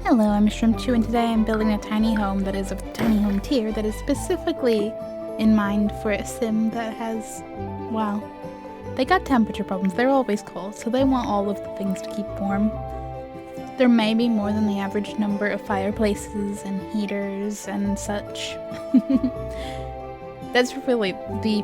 Hello, I'm Shrimp2 and today I'm building a tiny home that is of the tiny home tier that is specifically in mind for a sim that has, well, they got temperature problems. They're always cold, so they want all of the things to keep warm. There may be more than the average number of fireplaces and heaters and such. That's really the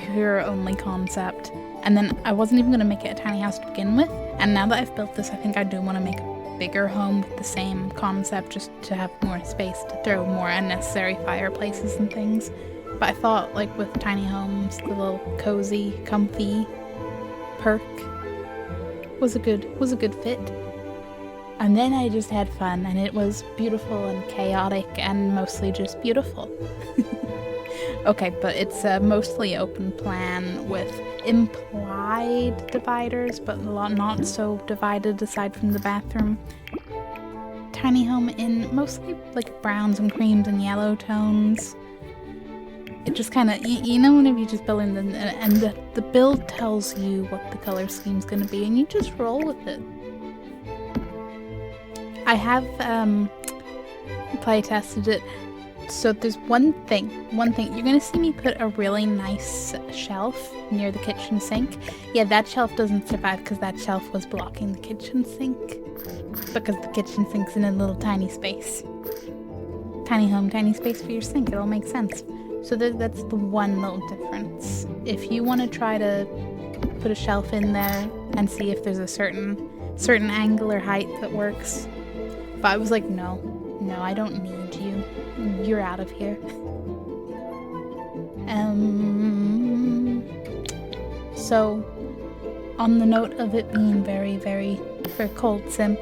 pure only concept. And then I wasn't even going to make it a tiny house to begin with, and now that I've built this, I think I do want to make a bigger home with the same concept, just to have more space to throw more unnecessary fireplaces and things. But I thought, like, with tiny homes, the little cozy, comfy perk was a good fit. And then I just had fun, and it was beautiful and chaotic and mostly just beautiful. Okay, but it's a mostly open plan with implied dividers, but a lot not so divided aside from the bathroom. Tiny home in mostly like browns and creams and yellow tones. It just kind of, you know, whenever you just build in and the build tells you what the color scheme's going to be, and you just roll with it. I have play tested it. So there's one thing, you're gonna see me put a really nice shelf near the kitchen sink. Yeah, that shelf doesn't survive because that shelf was blocking the kitchen sink. Because the kitchen sink's in a little tiny space. Tiny home, tiny space for your sink, it all makes sense. So that's the one little difference. If you want to try to put a shelf in there and see if there's a certain angle or height that works. But I was like, no, I don't need you. You're out of here. So, on the note of it being very, very for a cold sim,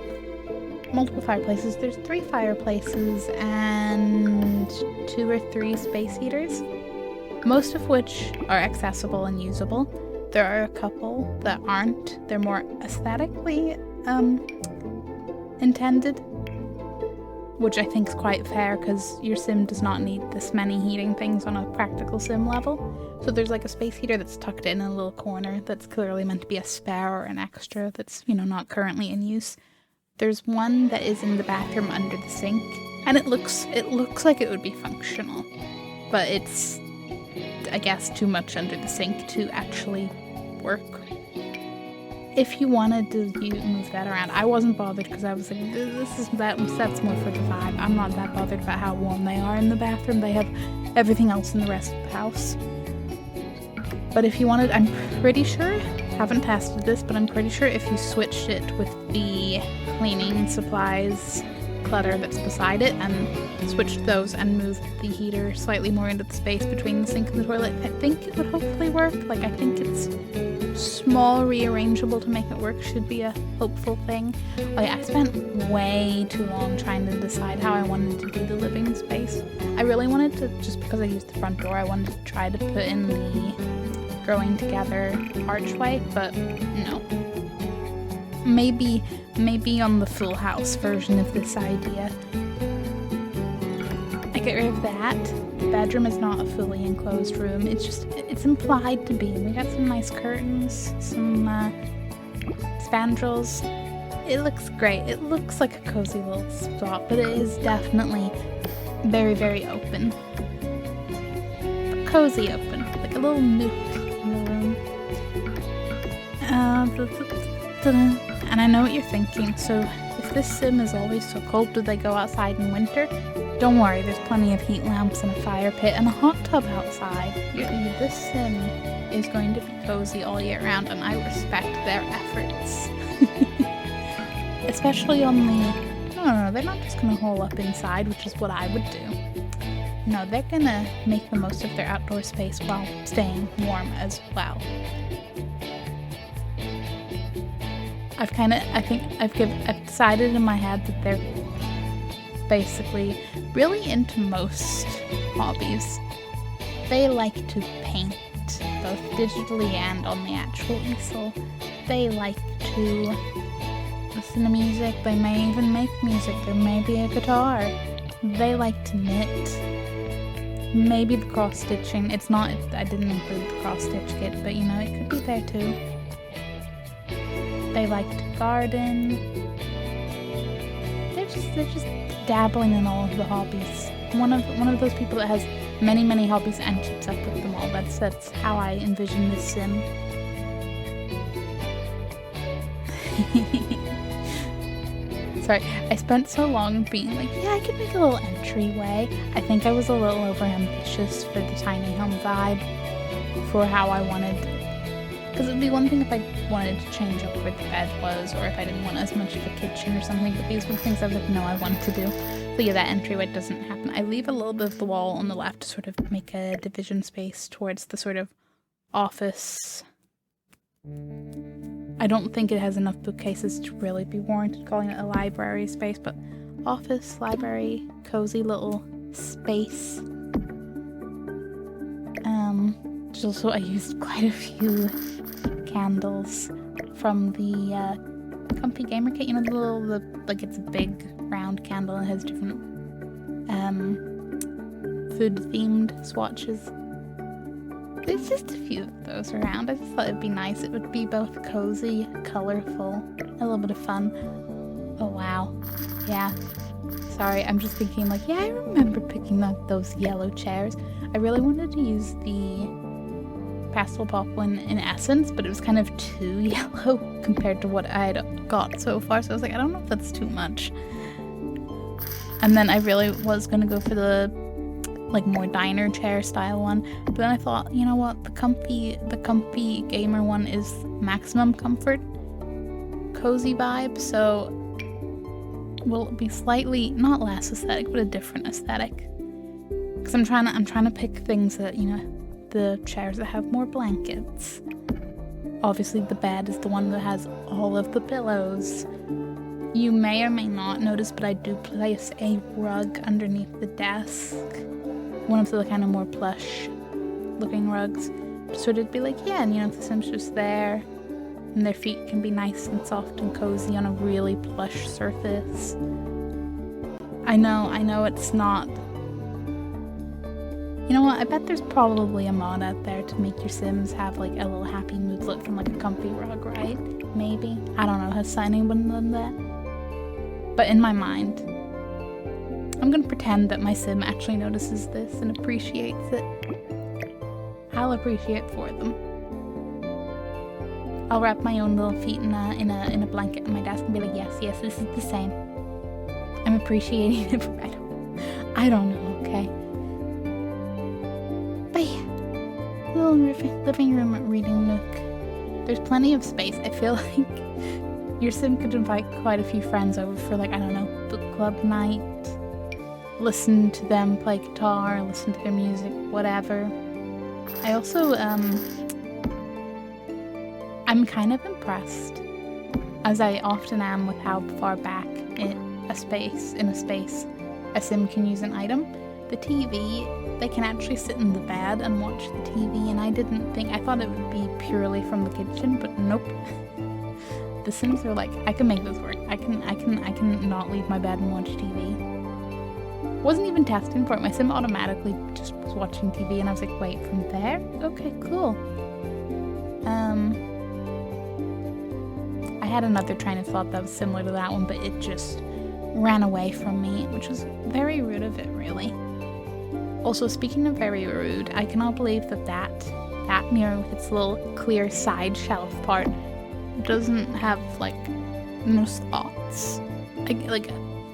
multiple fireplaces. There's 3 fireplaces and 2 or 3 space heaters, most of which are accessible and usable. There are a couple that aren't. They're more aesthetically intended, which I think is quite fair because your sim does not need this many heating things on a practical sim level. So there's like a space heater that's tucked in a little corner that's clearly meant to be a spare or an extra that's, you know, not currently in use. There's one that is in the bathroom under the sink, and it looks like it would be functional, but it's, I guess, too much under the sink to actually work. If you wanted to move that around, I wasn't bothered because I was like, that's more for the vibe. I'm not that bothered about how warm they are in the bathroom. They have everything else in the rest of the house. But if you wanted, I'm pretty sure, haven't tested this, but I'm pretty sure if you switched it with the cleaning supplies clutter that's beside it and switched those and moved the heater slightly more into the space between the sink and the toilet, I think it would hopefully work. Like, I think it's small rearrangeable to make it work should be a hopeful thing. Oh yeah, I spent way too long trying to decide how I wanted to do the living space. I really wanted to, just because I used the front door, I wanted to try to put in the growing together archway, but no. Maybe on the full house version of this idea. I get rid of that. The bedroom is not a fully enclosed room. It's implied to be. We got some nice curtains, some spandrels. It looks great. It looks like a cozy little spot, but it is definitely very, very open. But cozy open, like a little nook in the room. And I know what you're thinking, so if this sim is always so cold, do they go outside in winter? Don't worry, there's plenty of heat lamps and a fire pit and a hot tub outside. This sim is going to be cozy all year round, and I respect their efforts. Especially on the, no, they're not just gonna hole up inside, which is what I would do. No, they're gonna make the most of their outdoor space while staying warm as well. I've decided in my head that they're basically really into most hobbies. They like to paint, both digitally and on the actual easel. They like to listen to music. They may even make music. There may be a guitar. They like to knit. Maybe the cross-stitching. It's not, I didn't include the cross-stitch kit, but you know, it could be there too. They like to garden. They're just they're just dabbling in all of the hobbies. One of those people that has many hobbies and keeps up with them all. That's how I envision this sim. Sorry, I spent so long being like, yeah, I could make a little entryway. I think I was a little overambitious for the tiny home vibe, for how I wanted. Because it'd be one thing if I wanted to change up where the bed was, or if I didn't want as much of a kitchen or something, but these were things I was like, no, I want to do. So yeah, that entryway doesn't happen. I leave a little bit of the wall on the left to sort of make a division space towards the sort of office. I don't think it has enough bookcases to really be warranted calling it a library space, but office, library, cozy little space. Also, I used quite a few candles from the Comfy Gamer Kit. You know, like it's a big round candle and has different food-themed swatches. There's just a few of those around. I just thought it'd be nice. It would be both cozy, colorful, a little bit of fun. Oh wow, yeah. Sorry, I'm just thinking like, yeah, I remember picking up those yellow chairs. I really wanted to use the pastel pop one in Essence, but it was kind of too yellow compared to what I had got so far, so I was like, I don't know if that's too much. And then I really was gonna go for the like more diner chair style one, but then I thought, you know what, the comfy gamer one is maximum comfort, cozy vibe, so will it be slightly not less aesthetic, but a different aesthetic. Because I'm trying to pick things that, you know, the chairs that have more blankets. Obviously the bed is the one that has all of the pillows. You may or may not notice, but I do place a rug underneath the desk. One of the kind of more plush looking rugs. So it'd be like, yeah, and you know, the Sim's just there, and their feet can be nice and soft and cozy on a really plush surface. I know it's not. You know what, I bet there's probably a mod out there to make your Sims have like a little happy mood look from like a comfy rug, right? Maybe. I don't know, has anyone done that? But in my mind, I'm gonna pretend that my Sim actually notices this and appreciates it. I'll appreciate for them. I'll wrap my own little feet in a blanket on my desk and be like, yes, this is the same. I'm appreciating it. I don't know, okay? But yeah, little living room reading nook. There's plenty of space. I feel like your Sim could invite quite a few friends over for like, I don't know, book club night. Listen to them play guitar, listen to their music, whatever. I also, I'm kind of impressed, as I often am, with how far back in a space a Sim can use an item. The TV, they can actually sit in the bed and watch the TV, and I thought it would be purely from the kitchen, but nope. The Sims are like, I can make this work. I can not leave my bed and watch TV. Wasn't even testing for it. My Sim automatically just was watching TV, and I was like, wait, from there? Okay, cool. I had another train of thought that was similar to that one, but it just ran away from me, which was very rude of it, really. Also, speaking of very rude, I cannot believe that mirror with its little clear side shelf part doesn't have, like, no slots.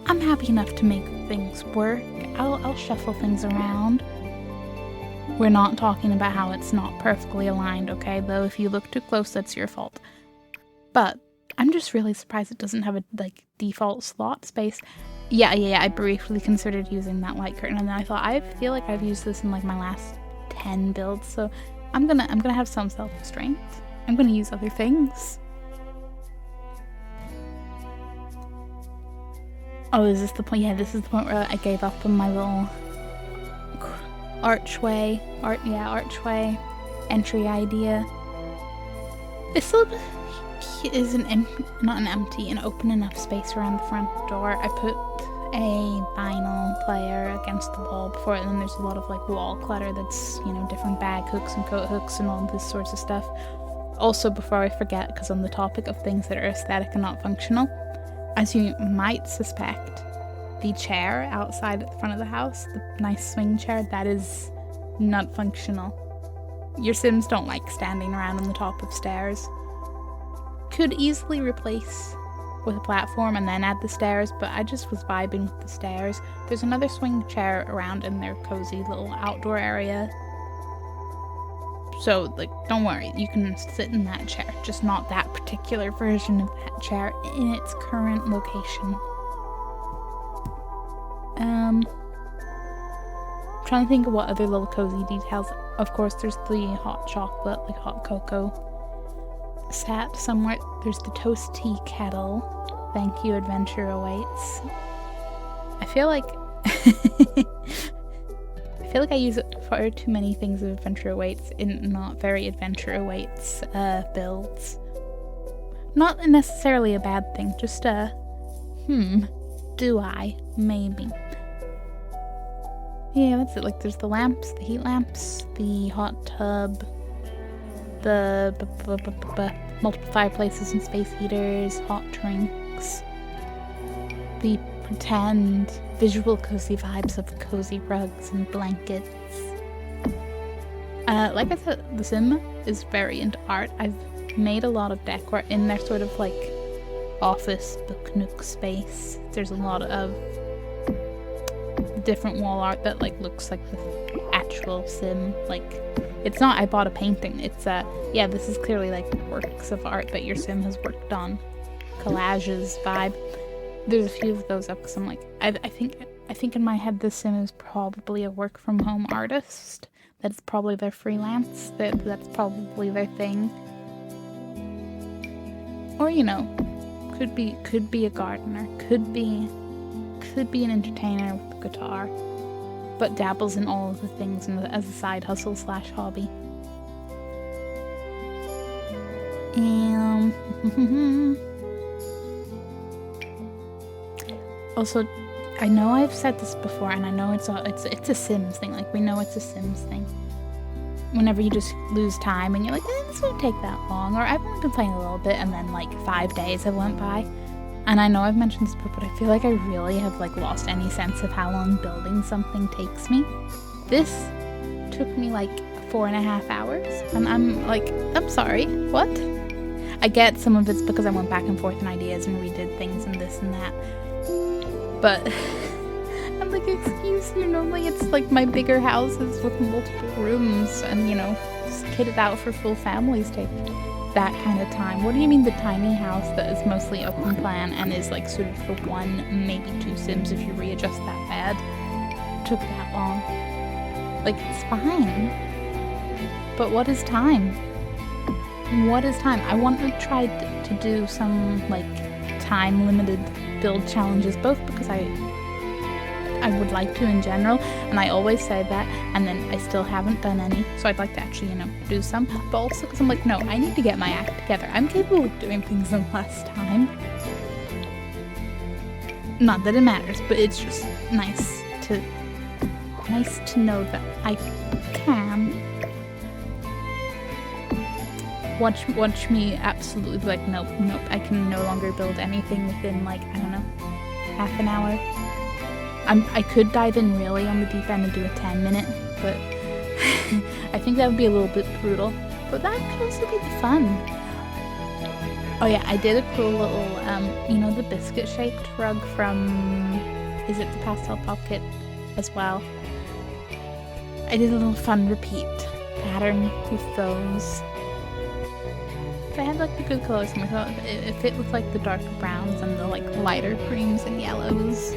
I'm happy enough to make things work. I'll shuffle things around. We're not talking about how it's not perfectly aligned, okay? Though if you look too close, that's your fault. But I'm just really surprised it doesn't have a like default slot space. Yeah, I briefly considered using that light curtain, and then I thought, I feel like I've used this in like my last 10 builds, so I'm gonna have some self-restraint. I'm gonna use other things. Oh, is this the point? Yeah, this is the point where I gave up on my little archway entry idea. This little is an open enough space around the front door. I put a vinyl player against the wall before it, and then there's a lot of like wall clutter that's, you know, different bag hooks and coat hooks and all this sorts of stuff. Also, before I forget, because on the topic of things that are aesthetic and not functional, as you might suspect, the chair outside at the front of the house, the nice swing chair, that is not functional. Your Sims don't like standing around on the top of stairs. Could easily replace with a platform and then add the stairs, but I just was vibing with the stairs. There's another swing chair around in their cozy little outdoor area. So, like, don't worry, you can sit in that chair, just not that particular version of that chair in its current location. Trying to think of what other little cozy details. Of course, there's the hot chocolate, like hot cocoa sat somewhere. There's the toast tea kettle. Thank you, adventure awaits. I feel like I use far too many things of adventure awaits in not very adventure awaits builds. Not necessarily a bad thing, just do I? Maybe. Yeah, that's it. Like, there's the lamps, the heat lamps, the hot tub, the multiple fireplaces and space heaters, hot drinks, the pretend visual cozy vibes of cozy rugs and blankets. Like I said, The Sim is very into art. I've made a lot of decor in their sort of like office book nook space. There's a lot of different wall art that like looks like the actual Sim. Like, it's not I bought a painting, it's yeah, this is clearly like works of art that your Sim has worked on. Collages vibe. There's a few of those up because I'm like, I think in my head this Sim is probably a work from home artist. That's probably their freelance. That's probably their thing. Or, you know, could be a gardener, could be an entertainer with a guitar, but dabbles in all of the things as a side hustle / hobby. Also, I know I've said this before, and I know it's a Sims thing. Like, we know it's a Sims thing. Whenever you just lose time and you're like, this won't take that long, or I've only been playing a little bit, and then like 5 days have went by. And I know I've mentioned this before, but I feel like I really have like lost any sense of how long building something takes me. This took me like 4.5 hours, and I'm like, I'm sorry, what? I get some of it's because I went back and forth in ideas and redid things and this and that. But I'm like, excuse you, normally it's like my bigger houses with multiple rooms and, you know, kitted out for full families take that kind of time. What do you mean the tiny house that is mostly open plan and is like suited for 1, maybe 2 Sims if you readjust that bed took that long? Like, it's fine. But what is time? What is time? I want to try to do some like time limited build challenges, both because I would like to in general, and I always say that, and then I still haven't done any, so I'd like to actually, you know, do some, but also because I'm like, no, I need to get my act together. I'm capable of doing things in less time. Not that it matters, but it's just nice to know that I can. Watch me absolutely be like, nope, I can no longer build anything within like, I don't know, half an hour. I could dive in really on the deep end and do a 10-minute, but I think that would be a little bit brutal. But that could also be the fun. Oh yeah, I did a cool little, you know, the biscuit-shaped rug from, is it the Pastel Pop Kit as well? I did a little fun repeat pattern with those. I had like the good colors, and I thought it fit with like the darker browns and the like lighter creams and yellows.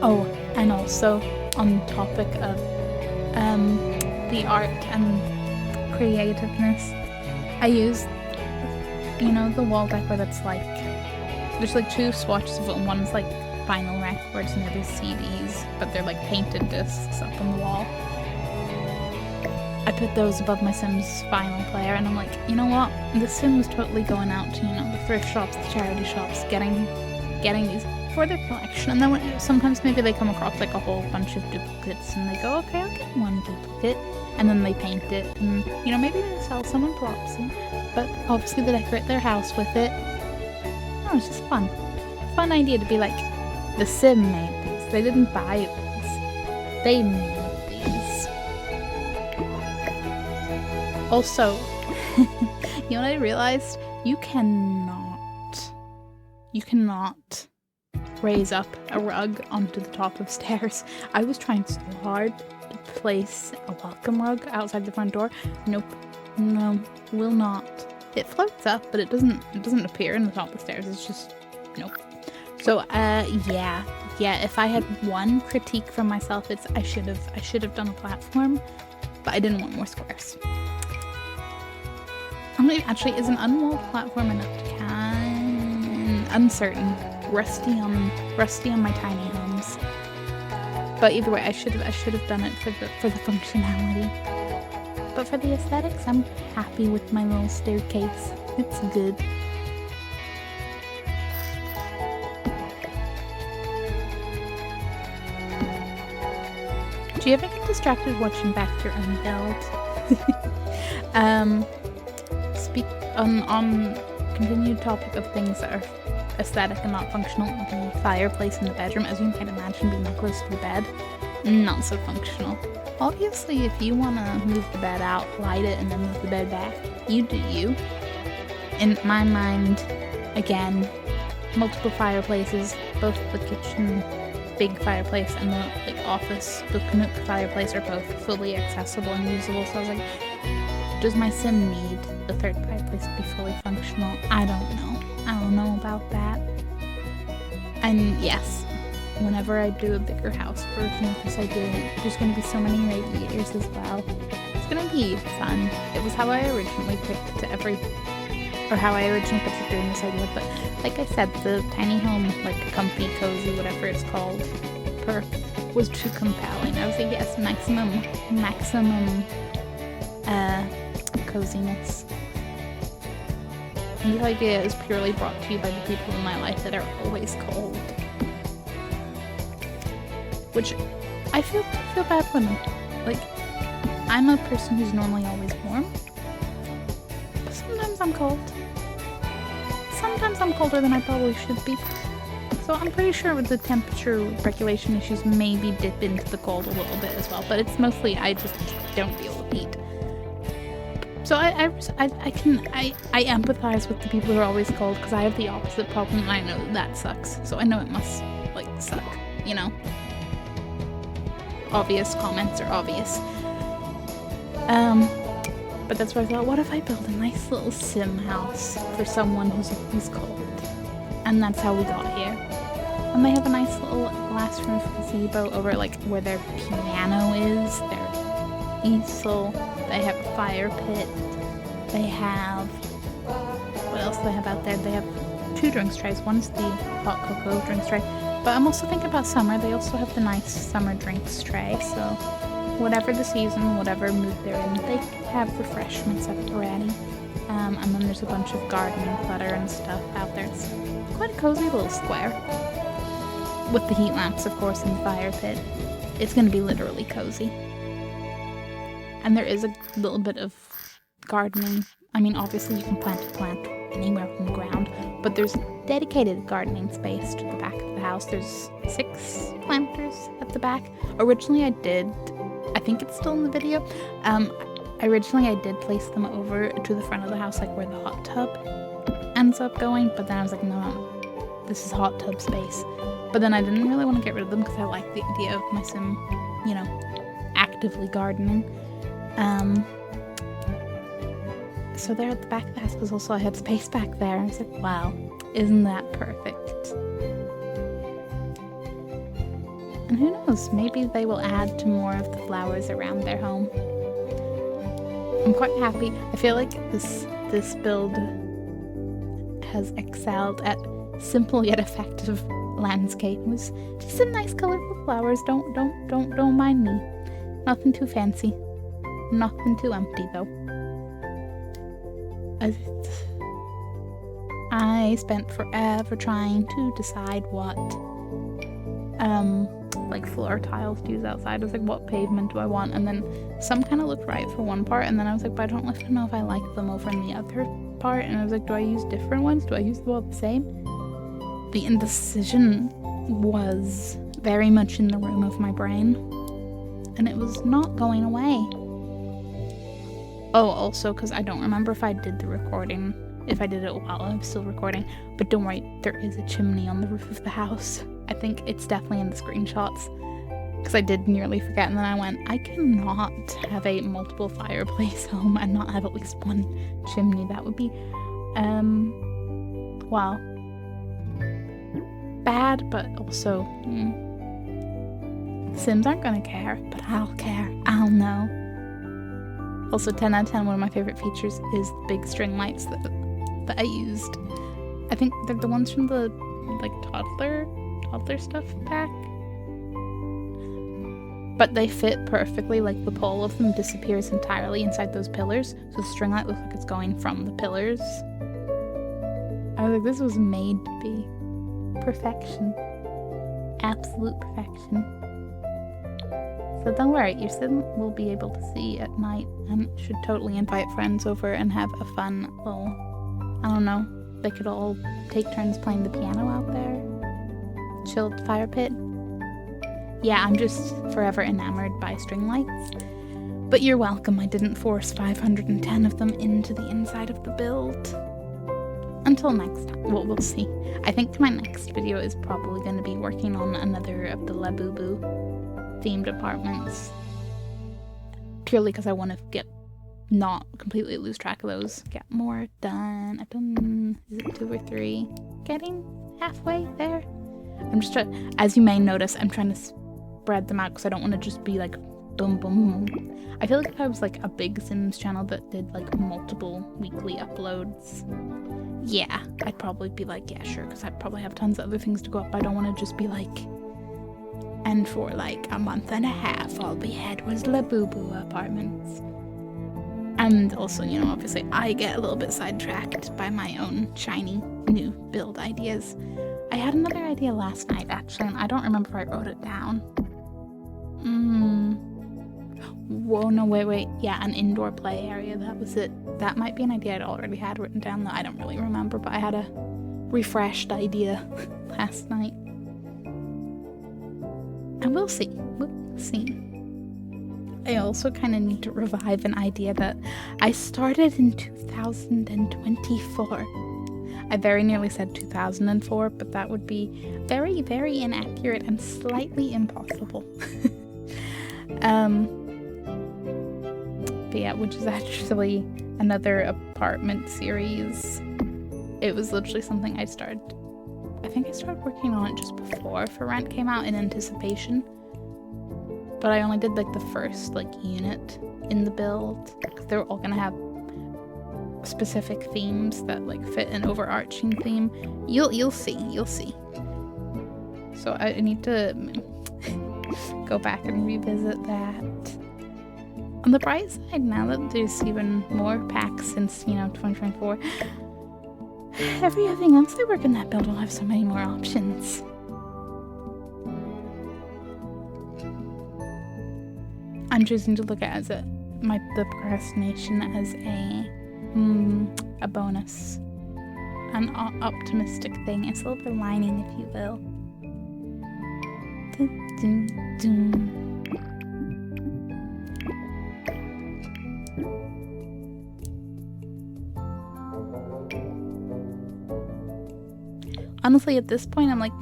Oh, and also on the topic of the art and creativeness, I used, you know, the wall decor that's like, there's like 2 swatches of it, and one's like vinyl records and the other's CDs, but they're like painted discs up on the wall. I put those above my Sims vinyl player, and I'm like, you know what? The Sim was totally going out to, you know, the thrift shops, the charity shops, getting these for their collection. And then sometimes maybe they come across like a whole bunch of duplicates, and they go, okay, I'll get 1 duplicate, and then they paint it, and, you know, maybe they sell some on Plopsy, but obviously they decorate their house with it. know, it's just fun. Fun idea to be like, The Sim made these. They didn't buy these. They made these. Also, you know what I realized? You cannot raise up a rug onto the top of stairs. I was trying so hard to place a welcome rug outside the front door. Nope. No, will not. It floats up, but it doesn't appear in the top of the stairs. It's just nope. So yeah, if I had one critique from myself, it's I should have done a platform, but I didn't want more squares. Actually, is an unwalled platform enough to can uncertain. Rusty on my tiny homes. But either way, I should have done it for the functionality. But for the aesthetics, I'm happy with my little staircase. It's good. Do you ever get distracted watching back your own build? Speak on continued topic of things that are aesthetic and not functional. The fireplace in the bedroom, as you might imagine, being that close to the bed, not so functional. Obviously, if you want to move the bed out, light it, and then move the bed back, you do you. In my mind, again, multiple fireplaces, both the kitchen big fireplace and the office, the Canuck fireplace, are both fully accessible and usable. So I was like, does my sim need the third fireplace to be fully functional? I don't know about that. And yes, whenever I do a bigger house version of this idea, there's going to be so many radiators as well. It's going to be fun. It was how I originally picked to doing this idea, but like I said, the tiny home, like comfy, cozy, whatever it's called, perk was too compelling. I was like, yes, maximum coziness. And this idea is purely brought to you by the people in my life that are always cold. Which I feel bad for them. Like, I'm a person who's normally always warm, but sometimes I'm cold. Sometimes I'm colder than I probably should be. So I'm pretty sure with the temperature regulation issues, maybe dip into the cold a little bit as well. But it's mostly I just don't deal with heat. So I empathize with the people who are always cold, because I have the opposite problem and I know that sucks. So I know it must like suck, you know. Obvious comments are obvious. But that's why I thought, what if I build a nice little sim house for someone who's always cold? And that's how we got here. And they have a nice little glass roof gazebo over like where their piano is, their easel. They have a fire pit. They have, what else do they have out there? They have 2 drinks trays. One's the hot cocoa drinks tray. But I'm also thinking about summer. They also have the nice summer drinks tray. So whatever the season, whatever mood they're in, they have refreshments at the ready. And then there's a bunch of gardening clutter and stuff out there. It's quite a cozy little square. With the heat lamps, of course, in the fire pit. It's going to be literally cozy. And there is a little bit of gardening. I mean, obviously you can plant a plant anywhere on the ground, but there's dedicated gardening space to the back of the house. There's 6 planters at the back. Originally I think it's still in the video, originally I did place them over to the front of the house, like where the hot tub ends up going, but then I was like, no, this is hot tub space. But then I didn't really want to get rid of them because I like the idea of my sim, you know, actively gardening. So they're at the back of the house, because also I had space back there. I was like, wow, isn't that perfect? And who knows, maybe they will add to more of the flowers around their home. I'm quite happy. I feel like this build has excelled at simple yet effective landscape. It was just some nice colorful flowers. Don't mind me. Nothing too fancy. Nothing too empty though. I spent forever trying to decide what like floor tiles to use outside. I was like, what pavement do I want? And then some kind of looked right for one part, and then I was like, but I don't know if I like them over in the other part. And I was like, do I use different ones? Do I use them all the same? the indecision was very much in the room of my brain, and it was not going away. Oh, also, because I don't remember if I did the recording, if I did it while I was still recording, but don't worry, there is a chimney on the roof of the house. I think it's definitely in the screenshots, because I did nearly forget, and then I went, I cannot have a multiple fireplace home and not have at least one chimney. That would be, well, bad, but also, Sims aren't gonna care, but I'll care. I'll know. Also, 10 out of 10, one of my favorite features is the big string lights that I used. I think they're the ones from the, like, toddler stuff pack. But they fit perfectly, like the pole of them disappears entirely inside those pillars, so the string light looks like it's going from the pillars. I was like, this was made to be perfection. Absolute perfection. So don't worry, your sim will be able to see at night and should totally invite friends over and have a fun little, I don't know, they could all take turns playing the piano out there. Chilled fire pit. Yeah, I'm just forever enamored by string lights. But you're welcome, I didn't force 510 of them into the inside of the build. Until next time. Well, we'll see. I think my next video is probably going to be working on another of the Labubu themed apartments. Purely because I want to not completely lose track of those. Get more done. I've done, is it 2 or 3? Getting halfway there. I'm just trying, as you may notice, I'm trying to spread them out because I don't want to just be like boom, boom, boom. I feel like if I was like a big Sims channel that did like multiple weekly uploads, yeah, I'd probably be like, yeah, sure, because I'd probably have tons of other things to go up. I don't want to just be like, and for like a month and a half, all we had was Labubu apartments. And also, you know, obviously I get a little bit sidetracked by my own shiny new build ideas. I had another idea last night, actually, and I don't remember if I wrote it down. Whoa, no, wait. Yeah, an indoor play area, that was it. That might be an idea I'd already had written down, though I don't really remember, but I had a refreshed idea last night. And we'll see. I also kind of need to revive an idea that I started in 2024. I very nearly said 2004, but that would be very, very inaccurate and slightly impossible. But yeah, which is actually another apartment series. It was literally something I think I started working on it just before For Rent came out in anticipation. But I only did like the first like unit in the build, because they're all gonna have specific themes that like fit an overarching theme. You'll see. So I need to go back and revisit that. On the bright side, now that there's even more packs since, 2024, everything else I work in that build will have so many more options. I'm choosing to look at the procrastination as a bonus, an optimistic thing, a silver lining, if you will. Honestly, at this point, I'm like,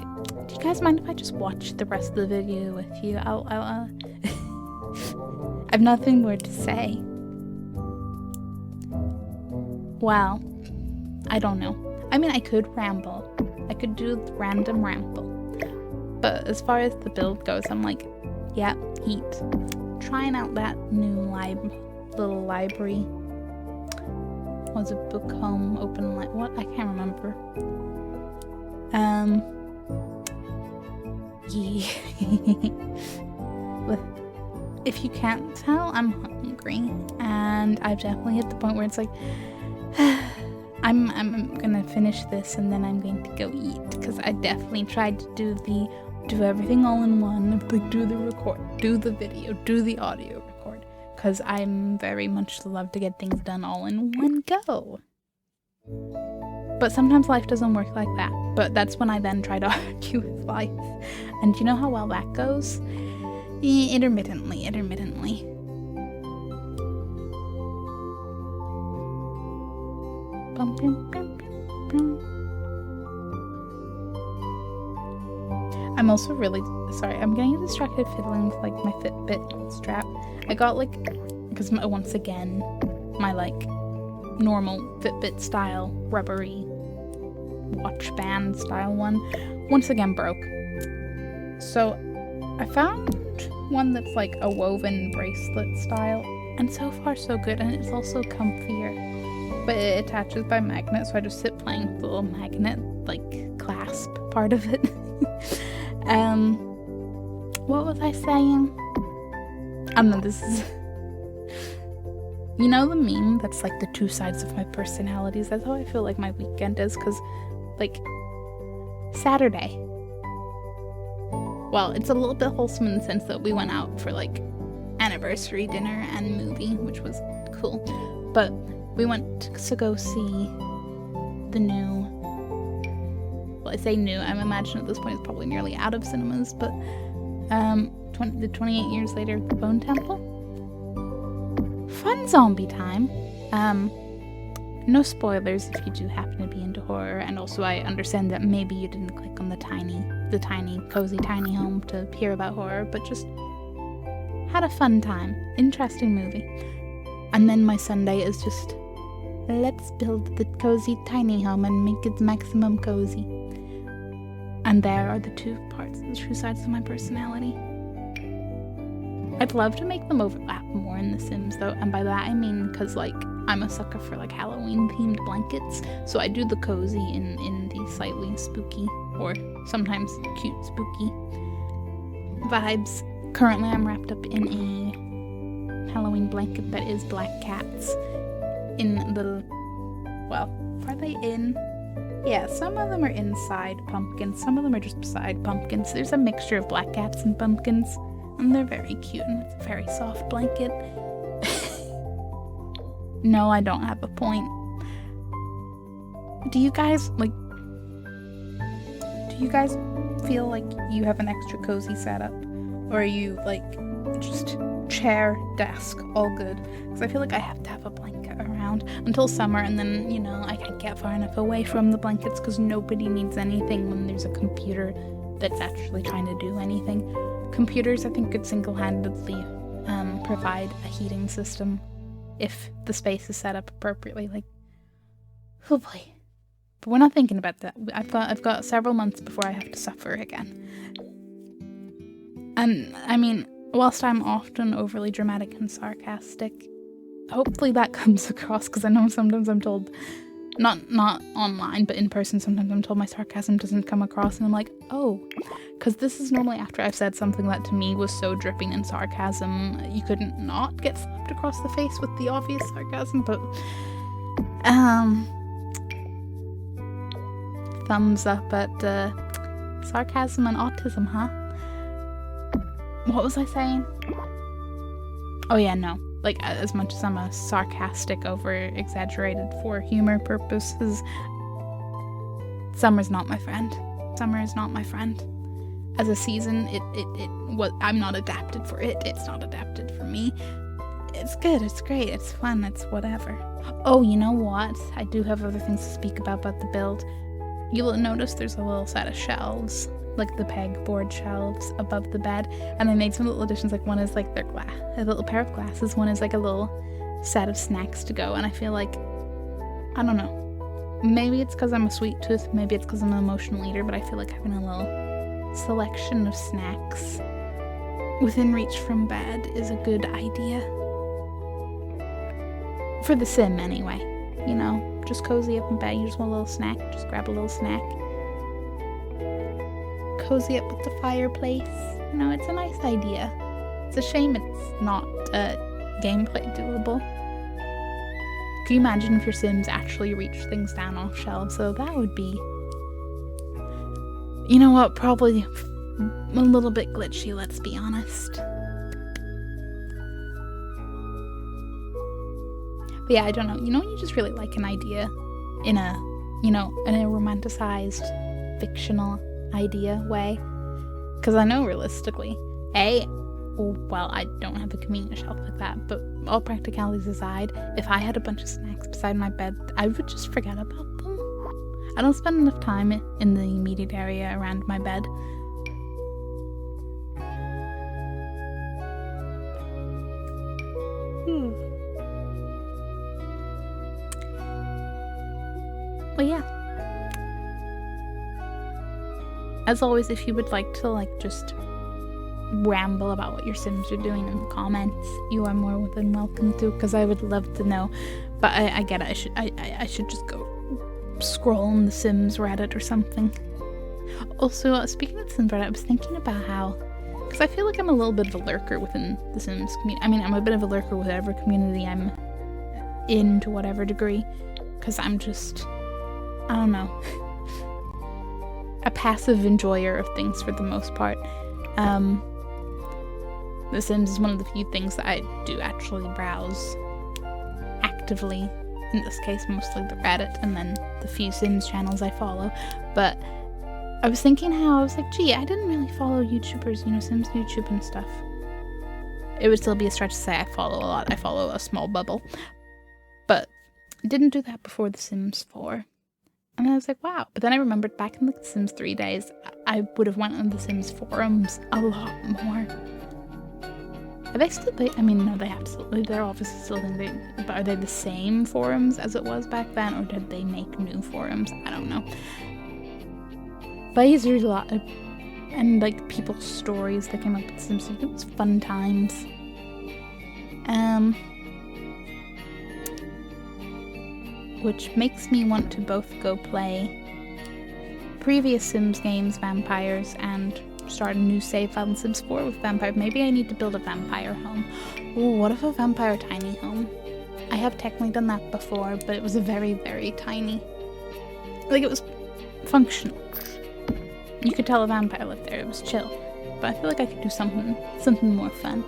do you guys mind if I just watch the rest of the video with you? I'll I have nothing more to say. Well, I don't know. I mean, I could ramble. I could do the random ramble. But as far as the build goes, I'm like, yeah, heat. Trying out that new little library. Was it book home, open light? What? I can't remember. Yeah. If you can't tell, I'm hungry, and I've definitely hit the point where it's like, I'm gonna finish this and then I'm going to go eat, because I definitely tried to do everything all in one, like do the video, do the audio record, because I'm very much love to get things done all in one go. But sometimes life doesn't work like that. But that's when I then try to argue with life. And do you know how well that goes? Intermittently. I'm also really sorry. I'm getting distracted fiddling with like my Fitbit strap. I got like, because once again, my like normal Fitbit style rubbery watch band style one once again broke. So I found one that's like a woven bracelet style, and so far so good, and it's also comfier, but it attaches by magnet, so I just sit playing with the little magnet like clasp part of it. What was I saying? I don't know, this is you know the meme that's like the two sides of my personalities? That's how I feel like my weekend is, because like Saturday, well, it's a little bit wholesome in the sense that we went out for like anniversary dinner and movie, which was cool, but we went to go see the new, well, I say new, I'm imagining at this point it's probably nearly out of cinemas, but the 28 years later, The Bone Temple. Fun zombie time. No spoilers if you do happen to be into horror, and also I understand that maybe you didn't click on the tiny, cozy tiny home to hear about horror, but just had a fun time. Interesting movie. And then my Sunday is just, let's build the cozy tiny home and make it maximum cozy. And there are the two sides of my personality. I'd love to make them overlap more in The Sims though, and by that I mean because like I'm a sucker for like Halloween themed blankets, so I do the cozy in the slightly spooky or sometimes cute spooky vibes. Currently I'm wrapped up in a Halloween blanket that is black cats in the, well, are they in? Yeah, some of them are inside pumpkins, some of them are just beside pumpkins. There's a mixture of black cats and pumpkins, and they're very cute, and it's a very soft blanket. No, I don't have a point. Do you guys feel like you have an extra cozy setup? Or are you like just chair, desk, all good? Because I feel like I have to have a blanket around until summer, and then, you know, I can't get far enough away from the blankets because nobody needs anything when there's a computer that's actually trying to do anything. Computers, I think, could single-handedly provide a heating system if the space is set up appropriately. Like, oh boy. But we're not thinking about that. I've got several months before I have to suffer again. And I mean, whilst I'm often overly dramatic and sarcastic, hopefully that comes across, because I know sometimes I'm told, not online, but in person, sometimes I'm told my sarcasm doesn't come across, and I'm like, oh, because this is normally after I've said something that to me was so dripping in sarcasm, you couldn't not get slapped across the face with the obvious sarcasm, but, thumbs up at, sarcasm and autism, huh? What was I saying? Oh yeah, no. Like, as much as I'm a sarcastic, over-exaggerated for humor purposes, summer's not my friend. Summer is not my friend. As a season, I'm not adapted for it. It's not adapted for me. It's good, it's great, it's fun, it's whatever. Oh, you know what? I do have other things to speak about the build. You'll notice there's a little set of shelves, like the pegboard shelves above the bed, and I made some little additions. Like, one is like a little pair of glasses, one is like a little set of snacks to go, and I feel like, I don't know, maybe it's because I'm a sweet tooth, maybe it's because I'm an emotional eater, but I feel like having a little selection of snacks within reach from bed is a good idea. For the sim anyway, you know, just cozy up in bed, you just want a little snack, just grab a little snack. Cozy up with the fireplace. You know, it's a nice idea. It's a shame it's not gameplay doable. Can you imagine if your Sims actually reach things down off shelves? So that would be, you know what, probably a little bit glitchy, let's be honest. But yeah, I don't know. You know when you just really like an idea in a in a romanticized, fictional idea way. Because I know realistically, well, I don't have a convenient shelf like that, but all practicalities aside, if I had a bunch of snacks beside my bed, I would just forget about them. I don't spend enough time in the immediate area around my bed. But yeah. As always, if you would like to just ramble about what your Sims are doing in the comments, you are more than welcome to, because I would love to know. But I get it. I should just go scroll on the Sims Reddit or something. Also, speaking of the Sims Reddit, I was thinking about how, because I feel like I'm a little bit of a lurker within the Sims community. I mean, I'm a bit of a lurker with whatever community I'm in to whatever degree, because I'm just, I don't know, a passive enjoyer of things for the most part. The Sims is one of the few things that I do actually browse actively. In this case, mostly the Reddit and then the few Sims channels I follow. But I was thinking how I was like, gee, I didn't really follow YouTubers, Sims YouTube and stuff. It would still be a stretch to say I follow a lot. I follow a small bubble. But I didn't do that before The Sims 4. And I was like, wow. But then I remembered back in the Sims 3 days, I would have went on the Sims forums a lot more. Are they still, no, they absolutely, they're obviously still but are they the same forums as it was back then, or did they make new forums? I don't know. But I used to read a lot of, and people's stories that came up with Sims, it was fun times. Which makes me want to both go play previous Sims games, Vampires, and start a new save file in Sims 4 with Vampire. Maybe I need to build a vampire home. Ooh, what if a vampire tiny home? I have technically done that before, but it was a very, very tiny. It was functional. You could tell a vampire lived there. It was chill. But I feel like I could do something more fun.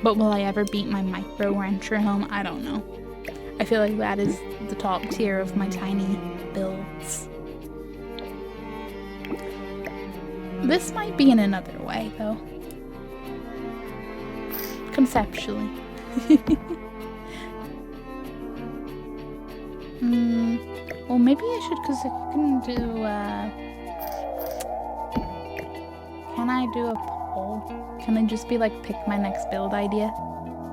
But will I ever beat my micro rancher home? I don't know. I feel like that is the top tier of my tiny builds. This might be in another way, though. Conceptually. Well, maybe I should, because I can do, can I do a poll? Can I just be pick my next build idea?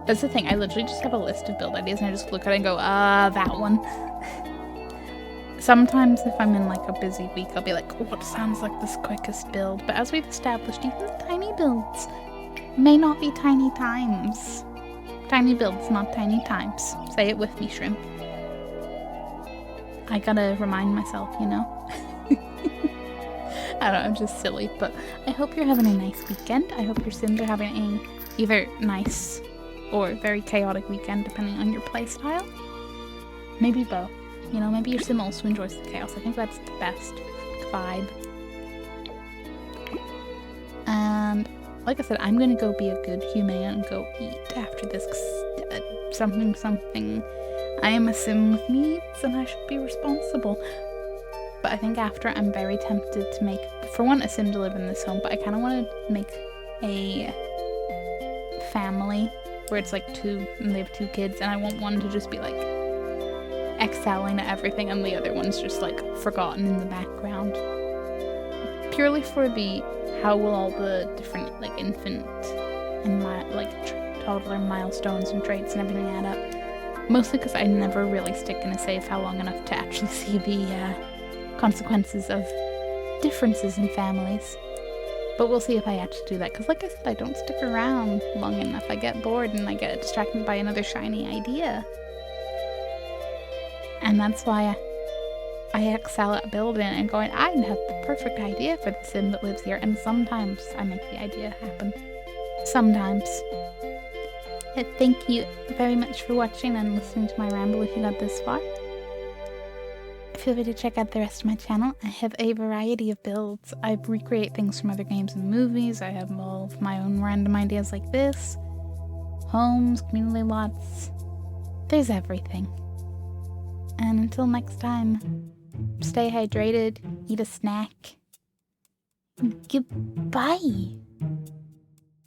That's the thing, I literally just have a list of build ideas and I just look at it and go, that one. Sometimes if I'm in a busy week, I'll be like, what sounds like this quickest build? But as we've established, even the tiny builds may not be tiny times. Tiny builds, not tiny times. Say it with me, Shrimp. I gotta remind myself, I don't know, I'm just silly, but I hope you're having a nice weekend. I hope your Sims are having a either nice or very chaotic weekend, depending on your playstyle. Maybe both. Maybe your Sim also enjoys the chaos. I think that's the best vibe. And like I said, I'm gonna go be a good human and go eat after this. Something. I am a Sim with needs and I should be responsible. But I think after, I'm very tempted to make, for one, a Sim to live in this home, but I kind of want to make a family where it's two, and they have 2 kids, and I want one to just be excelling at everything, and the other one's just forgotten in the background. Purely for how will all the different infant and toddler milestones and traits and everything add up. Mostly because I never really stick in a save file long enough to actually see the consequences of differences in families. But we'll see if I actually do that, because like I said, I don't stick around long enough. I get bored and I get distracted by another shiny idea. And that's why I excel at building and going, I have the perfect idea for the Sim that lives here, and sometimes I make the idea happen. Sometimes. Thank you very much for watching and listening to my ramble if you got this far. Feel free to check out the rest of my channel. I have a variety of builds. I recreate things from other games and movies. I have all of my own random ideas like this. Homes, community lots. There's everything. And until next time, stay hydrated, eat a snack. Goodbye.